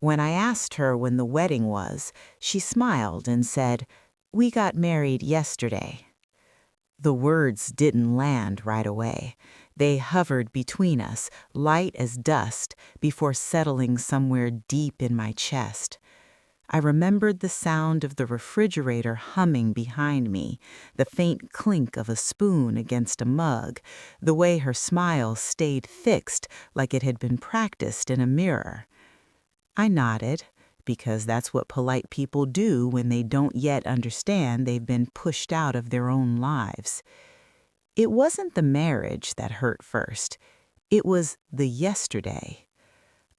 When I asked her when the wedding was, she smiled and said, "We got married yesterday." The words didn't land right away. They hovered between us, light as dust, before settling somewhere deep in my chest. I remembered the sound of the refrigerator humming behind me, the faint clink of a spoon against a mug, the way her smile stayed fixed like it had been practiced in a mirror. I nodded, because that's what polite people do when they don't yet understand they've been pushed out of their own lives. It wasn't the marriage that hurt first. It was the yesterday.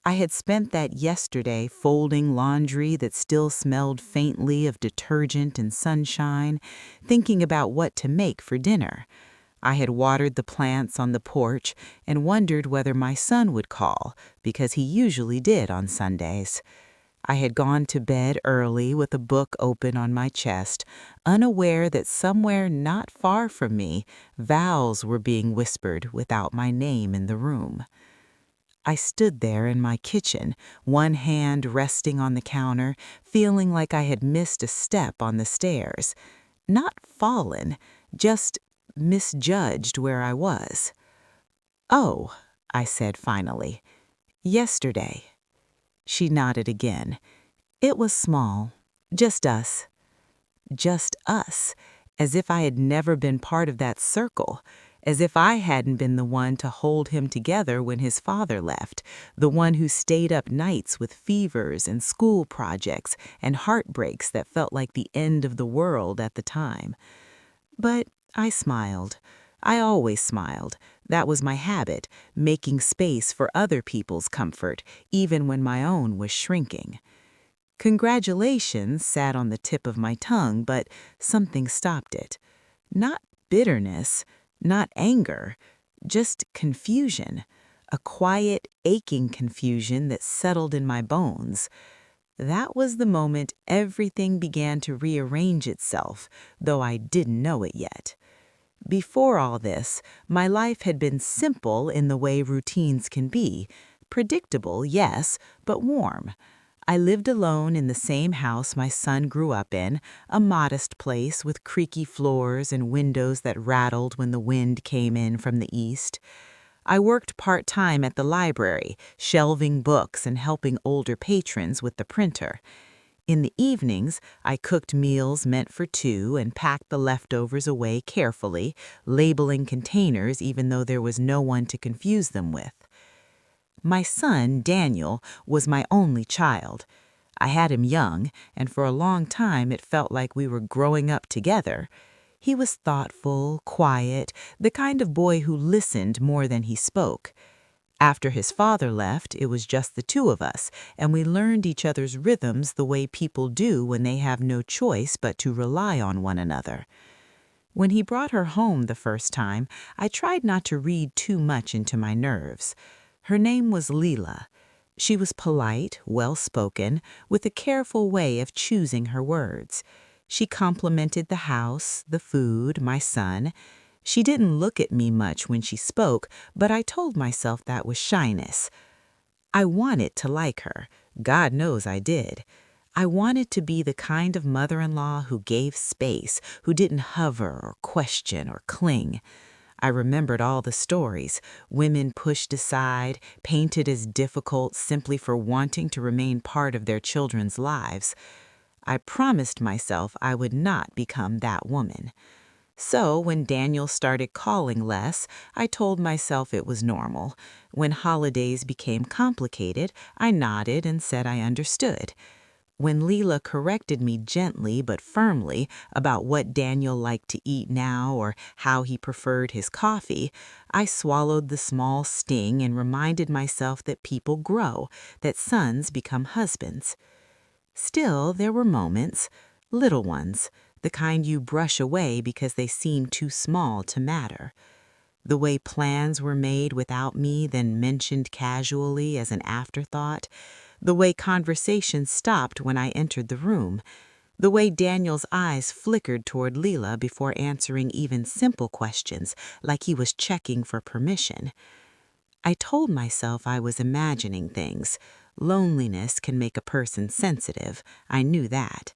I had spent that yesterday folding laundry that still smelled faintly of detergent and sunshine, thinking about what to make for dinner. I had watered the plants on the porch and wondered whether my son would call, because he usually did on Sundays. I had gone to bed early with a book open on my chest, unaware that somewhere not far from me, vows were being whispered without my name in the room. I stood there in my kitchen, one hand resting on the counter, feeling like I had missed a step on the stairs. Not fallen, just misjudged where I was. "Oh," I said finally, "yesterday." She nodded again. It was small, just us. Just us, as if I had never been part of that circle, as if I hadn't been the one to hold him together when his father left, the one who stayed up nights with fevers and school projects and heartbreaks that felt like the end of the world at the time. But I smiled. I always smiled. That was my habit, making space for other people's comfort, even when my own was shrinking. Congratulations sat on the tip of my tongue, but something stopped it. Not bitterness, not anger, just confusion, a quiet, aching confusion that settled in my bones. That was the moment everything began to rearrange itself, though I didn't know it yet. Before all this, my life had been simple in the way routines can be. Predictable, yes, but warm. I lived alone in the same house my son grew up in, a modest place with creaky floors and windows that rattled when the wind came in from the east. I worked part-time at the library, shelving books and helping older patrons with the printer. In the evenings, I cooked meals meant for two and packed the leftovers away carefully, labeling containers even though there was no one to confuse them with. My son, Daniel, was my only child. I had him young, and for a long time it felt like we were growing up together. He was thoughtful, quiet, the kind of boy who listened more than he spoke. After his father left, it was just the two of us, and we learned each other's rhythms the way people do when they have no choice but to rely on one another. When he brought her home the first time, I tried not to read too much into my nerves. Her name was Leela. She was polite, well-spoken, with a careful way of choosing her words. She complimented the house, the food, my son. She didn't look at me much when she spoke, but I told myself that was shyness. I wanted to like her. God knows I did. I wanted to be the kind of mother-in-law who gave space, who didn't hover or question or cling. I remembered all the stories, women pushed aside, painted as difficult simply for wanting to remain part of their children's lives. I promised myself I would not become that woman. So when Daniel started calling less, I told myself it was normal. When holidays became complicated, I nodded and said I understood. When Leela corrected me gently but firmly about what Daniel liked to eat now or how he preferred his coffee, I swallowed the small sting and reminded myself that people grow, that sons become husbands. Still, there were moments, little ones, the kind you brush away because they seem too small to matter. The way plans were made without me, then mentioned casually as an afterthought. The way conversation stopped when I entered the room. The way Daniel's eyes flickered toward Leela before answering even simple questions, like he was checking for permission. I told myself I was imagining things. Loneliness can make a person sensitive. I knew that.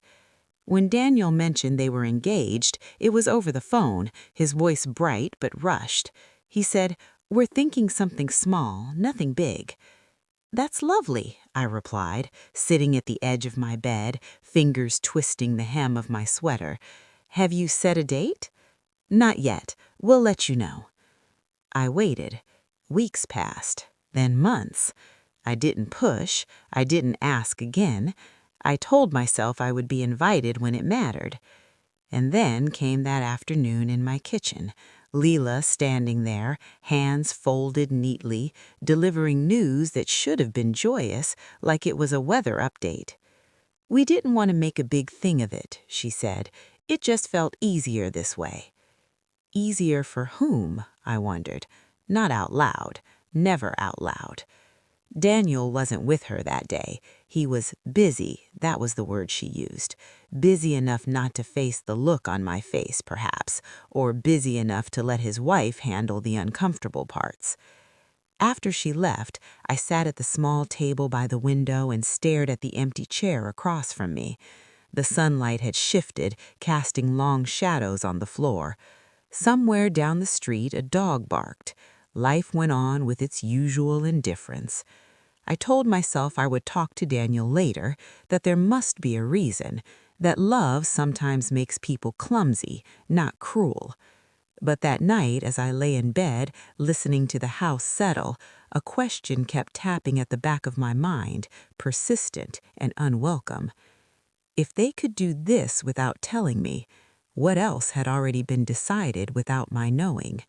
When Daniel mentioned they were engaged, it was over the phone, his voice bright but rushed. He said, "We're thinking something small, nothing big." "That's lovely," I replied, sitting at the edge of my bed, fingers twisting the hem of my sweater. "Have you set a date?" "Not yet. We'll let you know." I waited. Weeks passed, then months. I didn't push. I didn't ask again. I told myself I would be invited when it mattered. And then came that afternoon in my kitchen, Leela standing there, hands folded neatly, delivering news that should have been joyous, like it was a weather update. "We didn't want to make a big thing of it," she said. "It just felt easier this way." Easier for whom, I wondered. Not out loud. Never out loud. Daniel wasn't with her that day. He was busy, that was the word she used. Busy enough not to face the look on my face, perhaps, or busy enough to let his wife handle the uncomfortable parts. After she left, I sat at the small table by the window and stared at the empty chair across from me. The sunlight had shifted, casting long shadows on the floor. Somewhere down the street, a dog barked. Life went on with its usual indifference. I told myself I would talk to Daniel later, that there must be a reason, that love sometimes makes people clumsy, not cruel. But that night, as I lay in bed, listening to the house settle, a question kept tapping at the back of my mind, persistent and unwelcome. If they could do this without telling me, what else had already been decided without my knowing?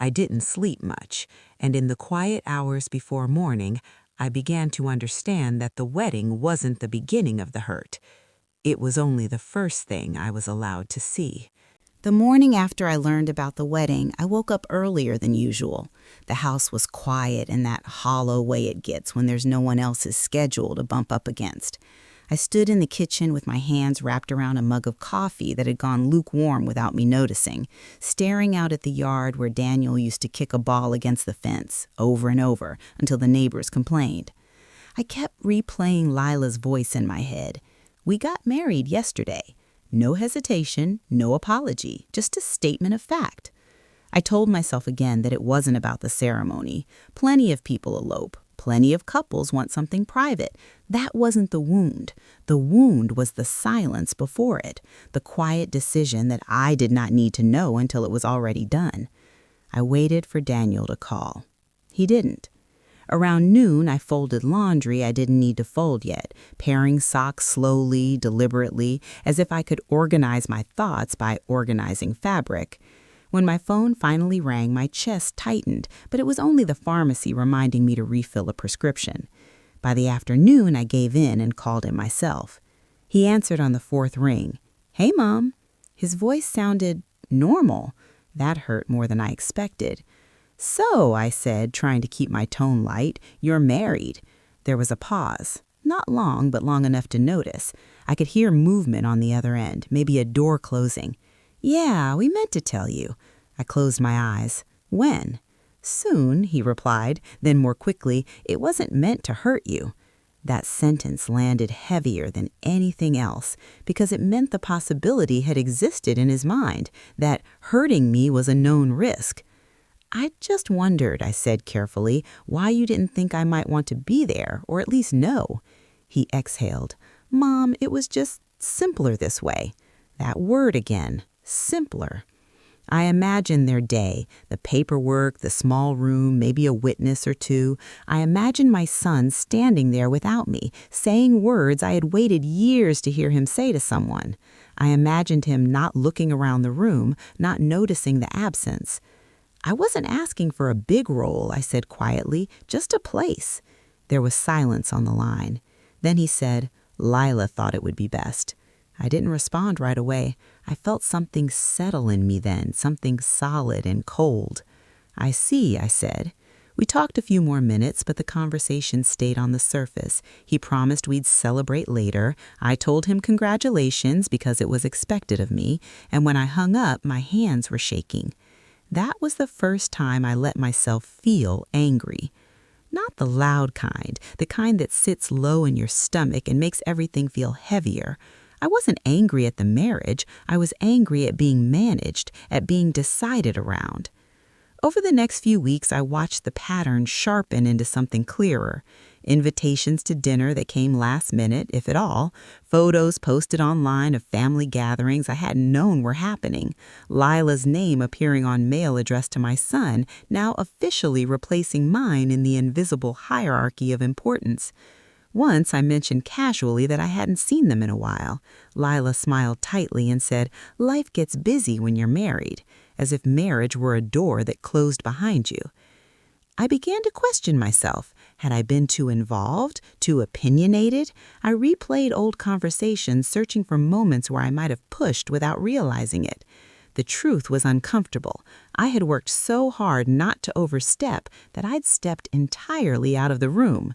I didn't sleep much, and in the quiet hours before morning, I began to understand that the wedding wasn't the beginning of the hurt. It was only the first thing I was allowed to see. The morning after I learned about the wedding, I woke up earlier than usual. The house was quiet in that hollow way it gets when there's no one else's schedule to bump up against. I stood in the kitchen with my hands wrapped around a mug of coffee that had gone lukewarm without me noticing, staring out at the yard where Daniel used to kick a ball against the fence, over and over, until the neighbors complained. I kept replaying Lila's voice in my head. "We got married yesterday. No hesitation, no apology, just a statement of fact." I told myself again that it wasn't about the ceremony. Plenty of people elope. Plenty of couples want something private. That wasn't the wound. The wound was the silence before it, the quiet decision that I did not need to know until it was already done. I waited for Daniel to call. He didn't. Around noon, I folded laundry I didn't need to fold yet, pairing socks slowly, deliberately, as if I could organize my thoughts by organizing fabric. When my phone finally rang, my chest tightened, but it was only the pharmacy reminding me to refill a prescription. By the afternoon, I gave in and called him myself. He answered on the fourth ring. "Hey, Mom." His voice sounded normal. That hurt more than I expected. "So," I said, trying to keep my tone light, "you're married." There was a pause. Not long, but long enough to notice. I could hear movement on the other end, maybe a door closing. "Yeah, we meant to tell you." I closed my eyes. "When?" "Soon," he replied, then more quickly, "It wasn't meant to hurt you." That sentence landed heavier than anything else because it meant the possibility had existed in his mind, that hurting me was a known risk. "I just wondered," I said carefully, "why you didn't think I might want to be there, or at least know." He exhaled. "Mom, it was just simpler this way." That word again. Simpler. I imagined their day, the paperwork, the small room, maybe a witness or two. I imagined my son standing there without me, saying words I had waited years to hear him say to someone. I imagined him not looking around the room, not noticing the absence. "I wasn't asking for a big role," I said quietly, "just a place." There was silence on the line. Then he said, "Lila thought it would be best." I didn't respond right away. I felt something settle in me then, something solid and cold. "I see," I said. We talked a few more minutes, but the conversation stayed on the surface. He promised we'd celebrate later. I told him congratulations because it was expected of me, and when I hung up, my hands were shaking. That was the first time I let myself feel angry. Not the loud kind, the kind that sits low in your stomach and makes everything feel heavier. I wasn't angry at the marriage, I was angry at being managed, at being decided around. Over the next few weeks, I watched the pattern sharpen into something clearer. Invitations to dinner that came last minute, if at all, photos posted online of family gatherings I hadn't known were happening, Lila's name appearing on mail addressed to my son, now officially replacing mine in the invisible hierarchy of importance. Once I mentioned casually that I hadn't seen them in a while. Lila smiled tightly and said, "Life gets busy when you're married," as if marriage were a door that closed behind you. I began to question myself. Had I been too involved, too opinionated? I replayed old conversations, searching for moments where I might have pushed without realizing it. The truth was uncomfortable. I had worked so hard not to overstep that I'd stepped entirely out of the room.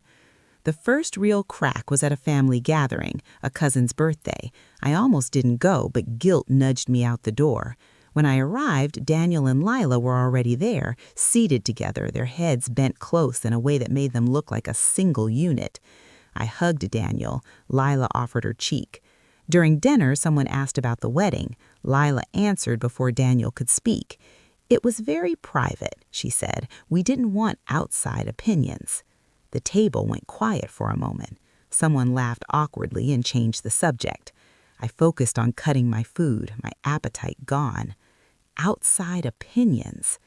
The first real crack was at a family gathering, a cousin's birthday. I almost didn't go, but guilt nudged me out the door. When I arrived, Daniel and Lila were already there, seated together, their heads bent close in a way that made them look like a single unit. I hugged Daniel. Lila offered her cheek. During dinner, someone asked about the wedding. Lila answered before Daniel could speak. "It was very private," she said. "We didn't want outside opinions." The table went quiet for a moment. Someone laughed awkwardly and changed the subject. I focused on cutting my food, my appetite gone. Outside opinions.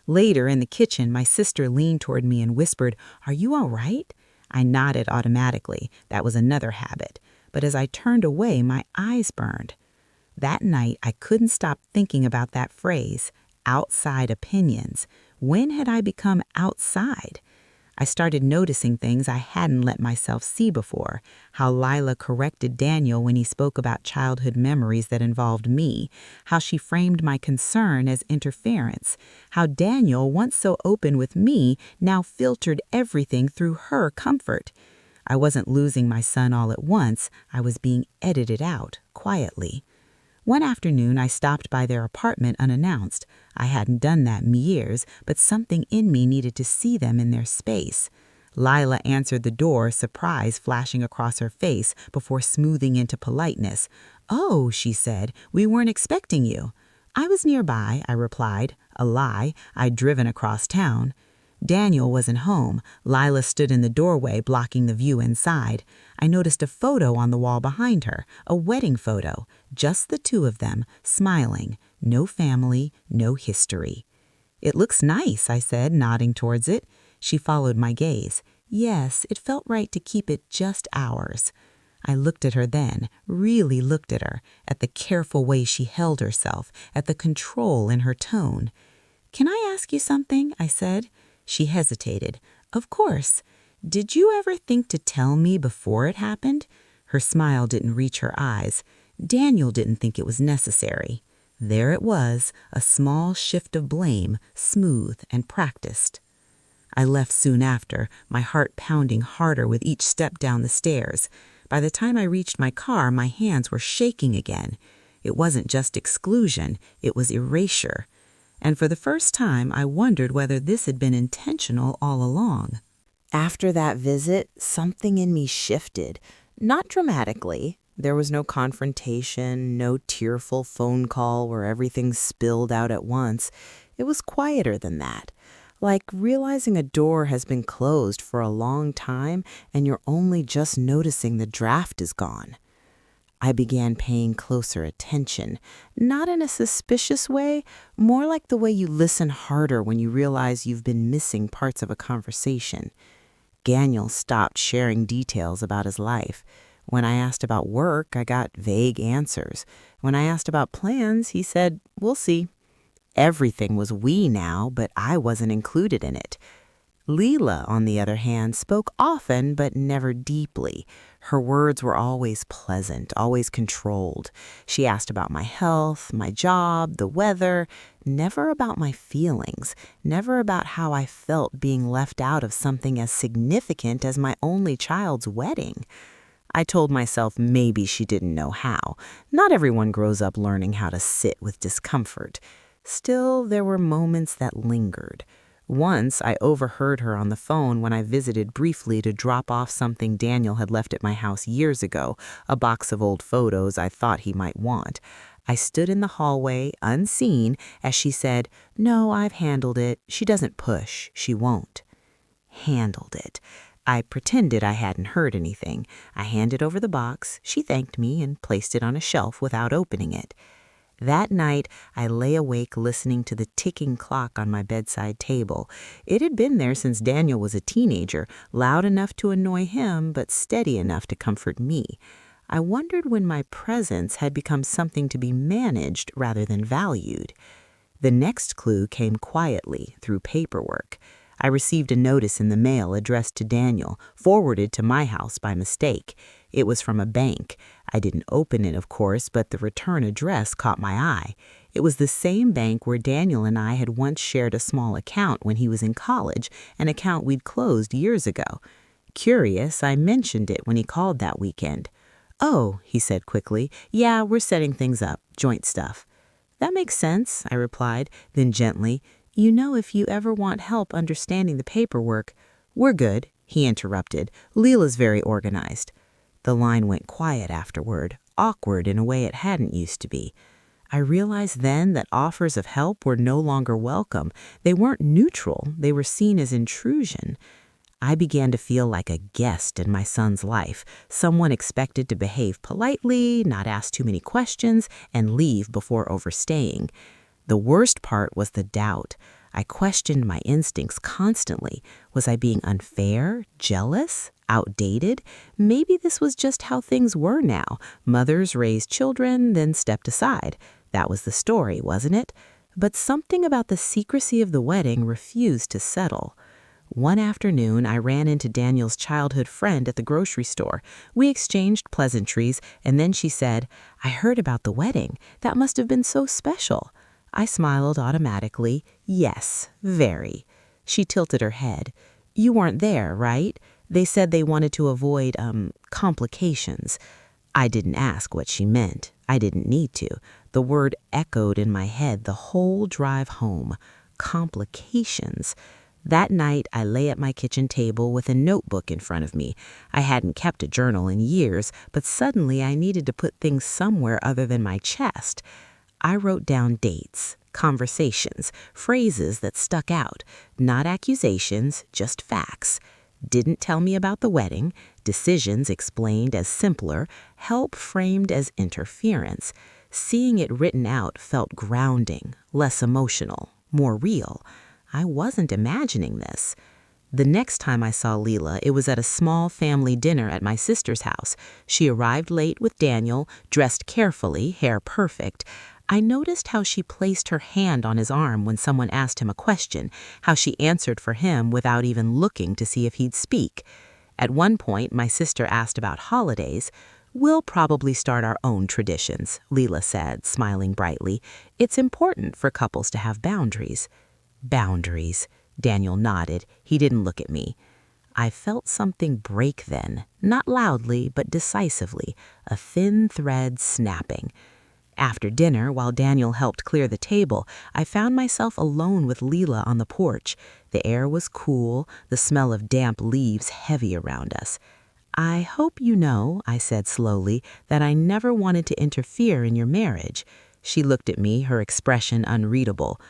Later, in the kitchen, my sister leaned toward me and whispered, "Are you all right?" I nodded automatically. That was another habit. But as I turned away, my eyes burned. That night, I couldn't stop thinking about that phrase, outside opinions. When had I become outside? I started noticing things I hadn't let myself see before. How Lila corrected Daniel when he spoke about childhood memories that involved me. How she framed my concern as interference. How Daniel, once so open with me, now filtered everything through her comfort. I wasn't losing my son all at once. I was being edited out, quietly. One afternoon, I stopped by their apartment unannounced. I hadn't done that in years, but something in me needed to see them in their space. Lila answered the door, surprise flashing across her face before smoothing into politeness. "Oh," she said, "we weren't expecting you." "I was nearby," I replied. A lie. I'd driven across town. Daniel wasn't home. Lila stood in the doorway, blocking the view inside. I noticed a photo on the wall behind her, a wedding photo. Just the two of them, smiling. No family, no history. "It looks nice," I said, nodding towards it. She followed my gaze. Yes, it felt right to keep it just ours. I looked at her then, really looked at her, at the careful way she held herself, at the control in her tone. "Can I ask you something?" I said. She hesitated. "Of course. Did you ever think to tell me before it happened?" Her smile didn't reach her eyes. Daniel didn't think it was necessary. There it was, a small shift of blame, smooth and practiced. I left soon after, my heart pounding harder with each step down the stairs. By the time I reached my car, my hands were shaking again. It wasn't just exclusion, it was erasure. And for the first time, I wondered whether this had been intentional all along. After that visit, something in me shifted. Not dramatically. There was no confrontation, no tearful phone call where everything spilled out at once. It was quieter than that. Like realizing a door has been closed for a long time and you're only just noticing the draft is gone. I began paying closer attention, not in a suspicious way, more like the way you listen harder when you realize you've been missing parts of a conversation. Daniel stopped sharing details about his life. When I asked about work, I got vague answers. When I asked about plans, he said, "We'll see." Everything was we now, but I wasn't included in it. Leela, on the other hand, spoke often but never deeply. Her words were always pleasant, always controlled. She asked about my health, my job, the weather, never about my feelings, never about how I felt being left out of something as significant as my only child's wedding. I told myself maybe she didn't know how. Not everyone grows up learning how to sit with discomfort. Still, there were moments that lingered. Once, I overheard her on the phone when I visited briefly to drop off something Daniel had left at my house years ago, a box of old photos I thought he might want. I stood in the hallway, unseen, as she said, "No, I've handled it. She doesn't push. She won't." Handled it. I pretended I hadn't heard anything. I handed over the box. She thanked me and placed it on a shelf without opening it. That night, I lay awake listening to the ticking clock on my bedside table. It had been there since Daniel was a teenager, loud enough to annoy him, but steady enough to comfort me. I wondered when my presence had become something to be managed rather than valued. The next clue came quietly, through paperwork. I received a notice in the mail addressed to Daniel, forwarded to my house by mistake. It was from a bank. I didn't open it, of course, but the return address caught my eye. It was the same bank where Daniel and I had once shared a small account when he was in college, an account we'd closed years ago. Curious, I mentioned it when he called that weekend. "Oh," he said quickly, "yeah, we're setting things up, joint stuff." "That makes sense," I replied, then gently, "You know, if you ever want help understanding the paperwork—" "We're good," he interrupted. "Leela's very organized." The line went quiet afterward, awkward in a way it hadn't used to be. I realized then that offers of help were no longer welcome. They weren't neutral. They were seen as intrusion. I began to feel like a guest in my son's life, someone expected to behave politely, not ask too many questions, and leave before overstaying. The worst part was the doubt. I questioned my instincts constantly. Was I being unfair, jealous, outdated? Maybe this was just how things were now. Mothers raised children, then stepped aside. That was the story, wasn't it? But something about the secrecy of the wedding refused to settle. One afternoon, I ran into Daniel's childhood friend at the grocery store. We exchanged pleasantries, and then she said, "I heard about the wedding. That must have been so special." I smiled automatically. "Yes, very." She tilted her head. "You weren't there, right? They said they wanted to avoid, complications." I didn't ask what she meant. I didn't need to. The word echoed in my head the whole drive home. Complications. That night, I lay at my kitchen table with a notebook in front of me. I hadn't kept a journal in years, but suddenly I needed to put things somewhere other than my chest. I wrote down dates, conversations, phrases that stuck out, not accusations, just facts. Didn't tell me about the wedding, decisions explained as simpler, help framed as interference. Seeing it written out felt grounding, less emotional, more real. I wasn't imagining this. The next time I saw Leela, it was at a small family dinner at my sister's house. She arrived late with Daniel, dressed carefully, hair perfect. I noticed how she placed her hand on his arm when someone asked him a question, how she answered for him without even looking to see if he'd speak. At one point, my sister asked about holidays. "We'll probably start our own traditions," Leela said, smiling brightly. "It's important for couples to have boundaries." "Boundaries." Daniel nodded. He didn't look at me. I felt something break then, not loudly, but decisively, a thin thread snapping. After dinner, while Daniel helped clear the table, I found myself alone with Leela on the porch. The air was cool, the smell of damp leaves heavy around us. "I hope you know," I said slowly, "that I never wanted to interfere in your marriage." She looked at me, her expression unreadable.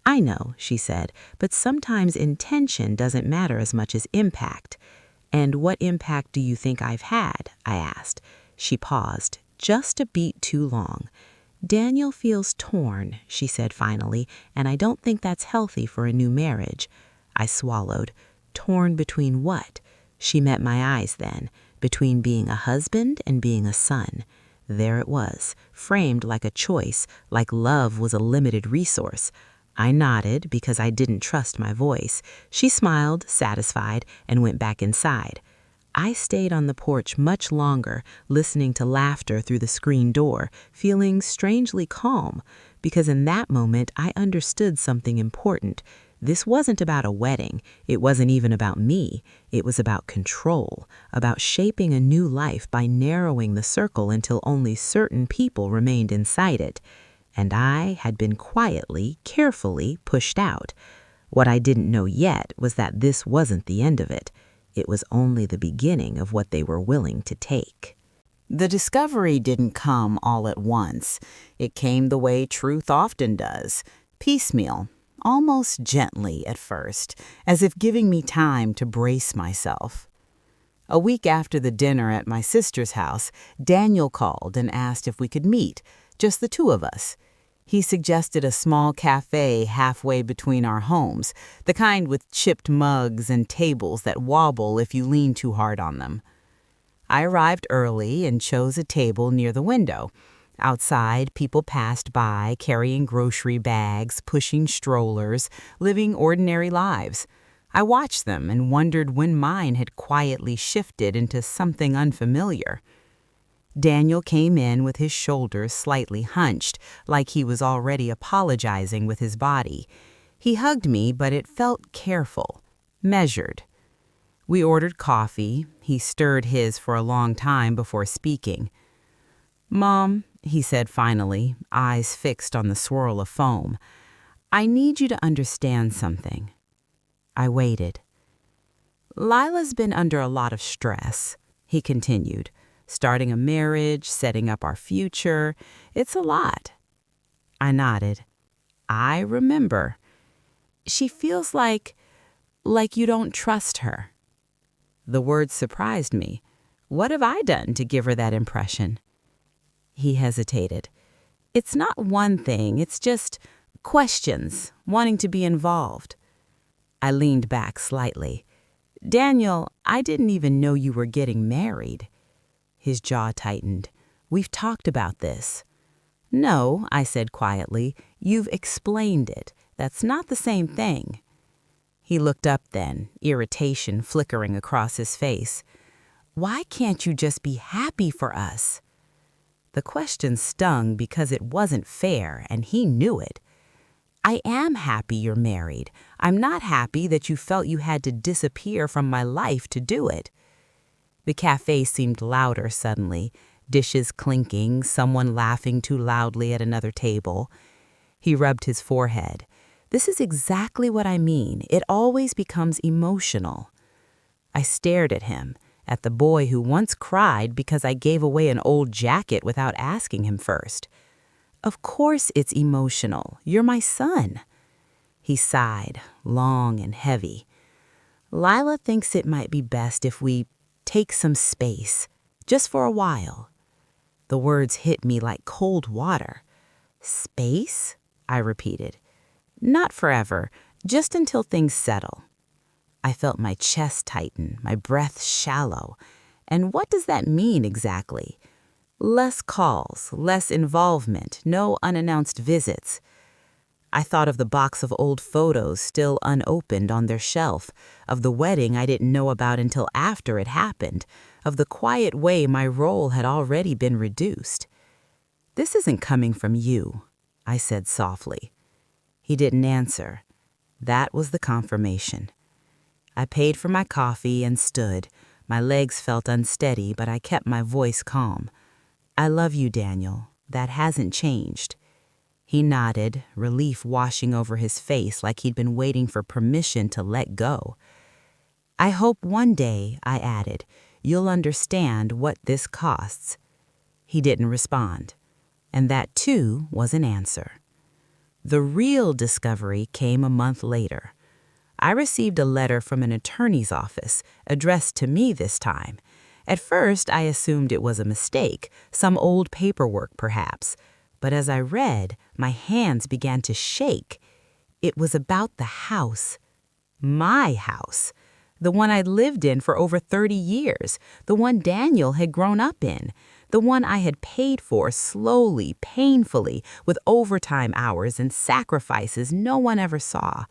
"I know," she said, "but sometimes intention doesn't matter as much as impact." "And what impact do you think I've had?" I asked. She paused, just a beat too long. "Daniel feels torn," she said finally, "and I don't think that's healthy for a new marriage." I swallowed. Torn between what? She met my eyes then, between being a husband and being a son. There it was, framed like a choice, like love was a limited resource. I nodded because I didn't trust my voice. She smiled, satisfied, and went back inside. I stayed on the porch much longer, listening to laughter through the screen door, feeling strangely calm, because in that moment I understood something important. This wasn't about a wedding. It wasn't even about me. It was about control, about shaping a new life by narrowing the circle until only certain people remained inside it. and I had been quietly, carefully pushed out. What I didn't know yet was that this wasn't the end of it. It was only the beginning of what they were willing to take. The discovery didn't come all at once. It came the way truth often does, piecemeal, almost gently at first, as if giving me time to brace myself. A week after the dinner at my sister's house, Daniel called and asked if we could meet, just the two of us. He suggested a small cafe halfway between our homes, the kind with chipped mugs and tables that wobble if you lean too hard on them. I arrived early and chose a table near the window. Outside, people passed by carrying grocery bags, pushing strollers, living ordinary lives. I watched them and wondered when mine had quietly shifted into something unfamiliar. Daniel came in with his shoulders slightly hunched, like he was already apologizing with his body. He hugged me, but it felt careful, measured. We ordered coffee. He stirred his for a long time before speaking. "Mom," he said finally, eyes fixed on the swirl of foam, "I need you to understand something." I waited. "Lila's been under a lot of stress," he continued. "Starting a marriage, setting up our future. It's a lot." I nodded. "I remember. She feels like you don't trust her." The words surprised me. What have I done to give her that impression? He hesitated. "It's not one thing, it's just questions, wanting to be involved." I leaned back slightly. "Daniel, I didn't even know you were getting married." His jaw tightened. "We've talked about this." "No," I said quietly. "You've explained it. That's not the same thing." He looked up then, irritation flickering across his face. "Why can't you just be happy for us?" The question stung because it wasn't fair, and he knew it. "I am happy you're married. I'm not happy that you felt you had to disappear from my life to do it." The cafe seemed louder suddenly, dishes clinking, someone laughing too loudly at another table. He rubbed his forehead. "This is exactly what I mean. It always becomes emotional." I stared at him, at the boy who once cried because I gave away an old jacket without asking him first. "Of course it's emotional. You're my son." He sighed, long and heavy. "Lila thinks it might be best if we take some space, just for a while." The words hit me like cold water. "Space?" I repeated. "Not forever, just until things settle." I felt my chest tighten, my breath shallow. And what does that mean exactly? Less calls, less involvement, no unannounced visits. I thought of the box of old photos still unopened on their shelf, of the wedding I didn't know about until after it happened, of the quiet way my role had already been reduced. "This isn't coming from you," I said softly. He didn't answer. That was the confirmation. I paid for my coffee and stood. My legs felt unsteady, but I kept my voice calm. "I love you, Daniel. That hasn't changed." He nodded, relief washing over his face like he'd been waiting for permission to let go. "I hope one day," I added, "you'll understand what this costs." He didn't respond. And that, too, was an answer. The real discovery came a month later. I received a letter from an attorney's office, addressed to me this time. At first, I assumed it was a mistake, some old paperwork perhaps. But as I read, my hands began to shake. It was about the house. My house. The one I'd lived in for over 30 years. The one Daniel had grown up in. The one I had paid for slowly, painfully, with overtime hours and sacrifices no one ever saw.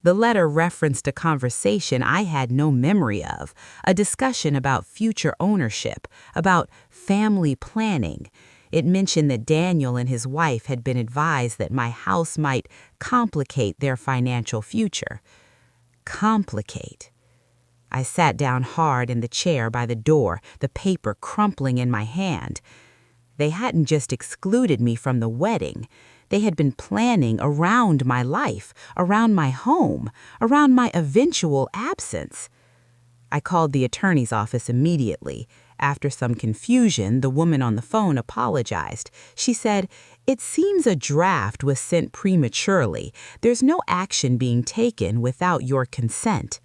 The letter referenced a conversation I had no memory of, a discussion about future ownership, about family planning. It mentioned that Daniel and his wife had been advised that my house might complicate their financial future. Complicate. I sat down hard in the chair by the door, the paper crumpling in my hand. They hadn't just excluded me from the wedding. They had been planning around my life, around my home, around my eventual absence. I called the attorney's office immediately. After some confusion, the woman on the phone apologized. She said, "It seems a draft was sent prematurely. There's no action being taken without your consent."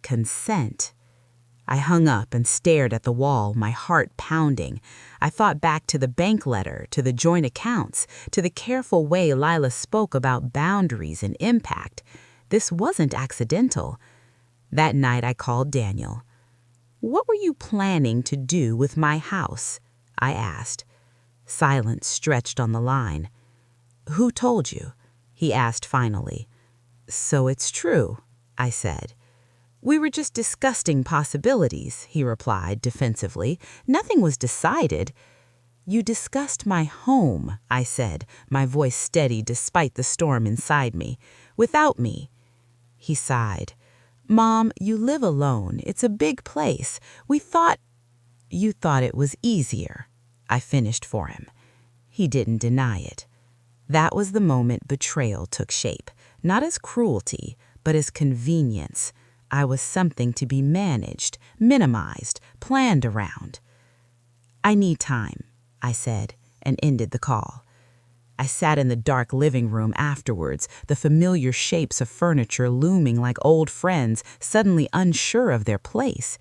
Consent. I hung up and stared at the wall, my heart pounding. I thought back to the bank letter, to the joint accounts, to the careful way Lila spoke about boundaries and impact. This wasn't accidental. That night I called Daniel. "What were you planning to do with my house?" I asked. Silence stretched on the line. "Who told you?" he asked finally. "So it's true," I said. "We were just discussing possibilities," he replied defensively. "Nothing was decided." "You discussed my home," I said, my voice steady despite the storm inside me. "Without me." He sighed. "Mom, you live alone. It's a big place. We thought—" "You thought it was easier," I finished for him. He didn't deny it. That was the moment betrayal took shape, not as cruelty, but as convenience. I was something to be managed, minimized, planned around. "I need time," I said, and ended the call. I sat in the dark living room afterwards, the familiar shapes of furniture looming like old friends, suddenly unsure of their place.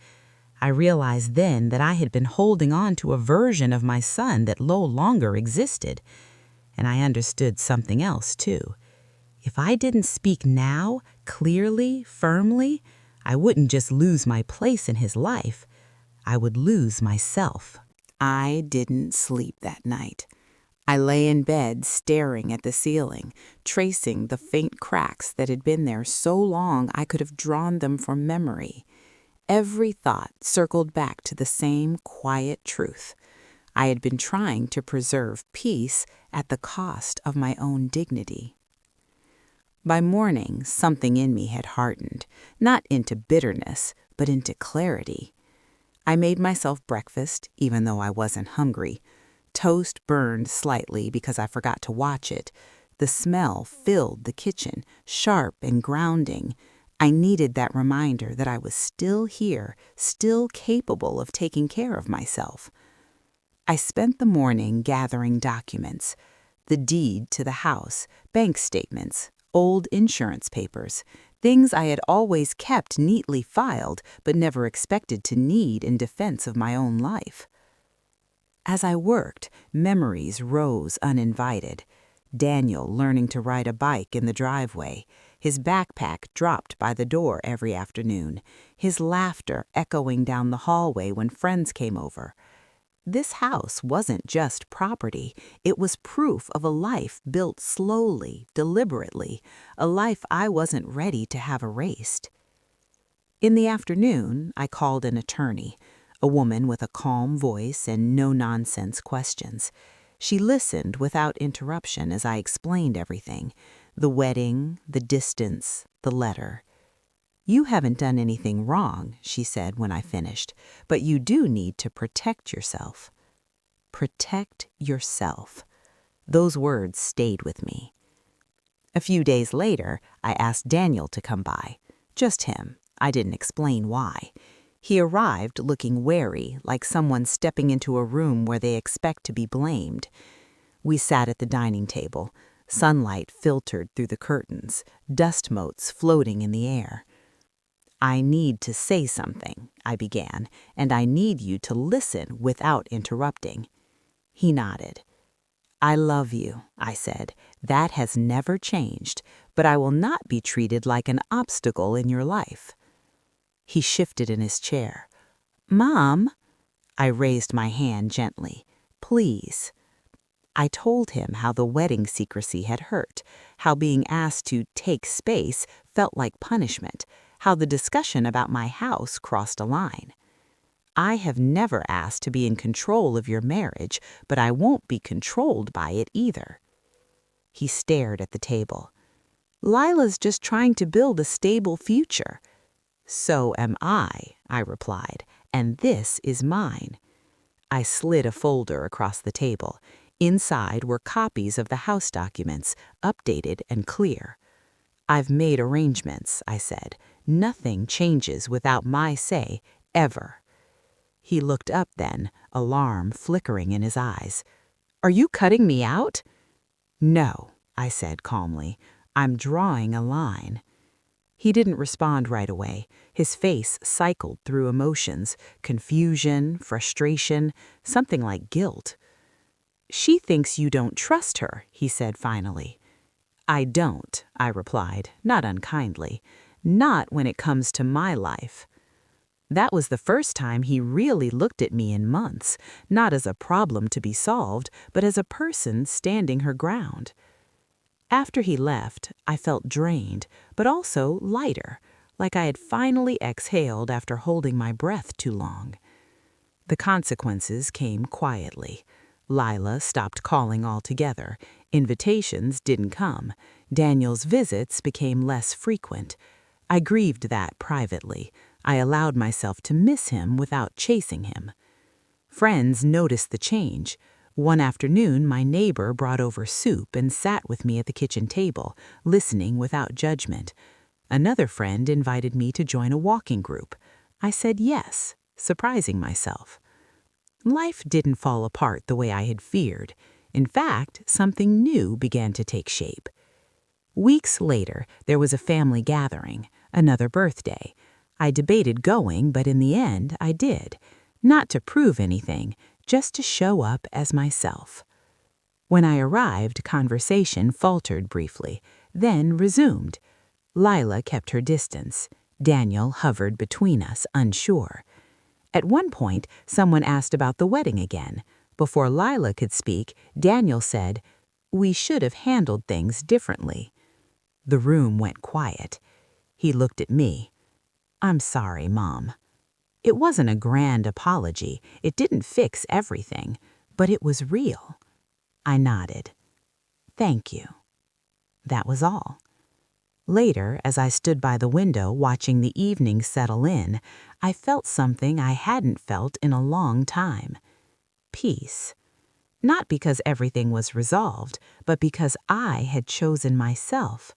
I realized then that I had been holding on to a version of my son that no longer existed. And I understood something else, too. If I didn't speak now, clearly, firmly, I wouldn't just lose my place in his life. I would lose myself. I didn't sleep that night. I lay in bed staring at the ceiling, tracing the faint cracks that had been there so long I could have drawn them from memory. Every thought circled back to the same quiet truth. I had been trying to preserve peace at the cost of my own dignity. By morning, something in me had hardened, not into bitterness, but into clarity. I made myself breakfast, even though I wasn't hungry. Toast burned slightly because I forgot to watch it. The smell filled the kitchen, sharp and grounding. I needed that reminder that I was still here, still capable of taking care of myself. I spent the morning gathering documents: the deed to the house, bank statements, old insurance papers, things I had always kept neatly filed but never expected to need in defense of my own life. As I worked, memories rose uninvited. Daniel learning to ride a bike in the driveway, his backpack dropped by the door every afternoon, his laughter echoing down the hallway when friends came over. This house wasn't just property. It was proof of a life built slowly, deliberately, a life I wasn't ready to have erased. In the afternoon, I called an attorney, a woman with a calm voice and no-nonsense questions. She listened without interruption as I explained everything: the wedding, the distance, the letter. "You haven't done anything wrong," she said when I finished, "but you do need to protect yourself." Protect yourself. Those words stayed with me. A few days later, I asked Daniel to come by. Just him. I didn't explain why. He arrived looking wary, like someone stepping into a room where they expect to be blamed. We sat at the dining table. Sunlight filtered through the curtains, dust motes floating in the air. "I need to say something," I began, "and I need you to listen without interrupting." He nodded. "I love you," I said. "That has never changed, but I will not be treated like an obstacle in your life." He shifted in his chair. "Mom," I raised my hand gently. "Please." I told him how the wedding secrecy had hurt, how being asked to take space felt like punishment, how the discussion about my house crossed a line. "I have never asked to be in control of your marriage, but I won't be controlled by it either." He stared at the table. "Lila's just trying to build a stable future." "So am I," I replied, "and this is mine." I slid a folder across the table. Inside were copies of the house documents, updated and clear. "I've made arrangements," I said. "Nothing changes without my say, ever." He looked up then, alarm flickering in his eyes. "Are you cutting me out?" "No," I said calmly. "I'm drawing a line." He didn't respond right away. His face cycled through emotions, confusion, frustration, something like guilt. "She thinks you don't trust her," he said finally. "I don't," I replied, not unkindly. "Not when it comes to my life." That was the first time he really looked at me in months, not as a problem to be solved, but as a person standing her ground. After he left, I felt drained, but also lighter, like I had finally exhaled after holding my breath too long. The consequences came quietly. Lila stopped calling altogether. Invitations didn't come. Daniel's visits became less frequent. I grieved that privately. I allowed myself to miss him without chasing him. Friends noticed the change. One afternoon, my neighbor brought over soup and sat with me at the kitchen table, listening without judgment. Another friend invited me to join a walking group. I said yes, surprising myself. Life didn't fall apart the way I had feared. In fact, something new began to take shape. Weeks later, there was a family gathering, another birthday. I debated going, but in the end, I did. Not to prove anything, just to show up as myself. When I arrived, conversation faltered briefly, then resumed. Lila kept her distance. Daniel hovered between us, unsure. At one point, someone asked about the wedding again. Before Lila could speak, Daniel said, "We should have handled things differently." The room went quiet. He looked at me. "I'm sorry, Mom." It wasn't a grand apology. It didn't fix everything, but it was real. I nodded. "Thank you." That was all. Later, as I stood by the window watching the evening settle in, I felt something I hadn't felt in a long time. Peace. Not because everything was resolved, but because I had chosen myself.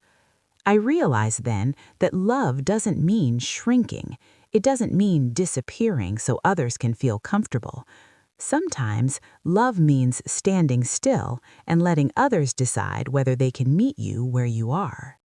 I realized then that love doesn't mean shrinking. It doesn't mean disappearing so others can feel comfortable. Sometimes love means standing still and letting others decide whether they can meet you where you are.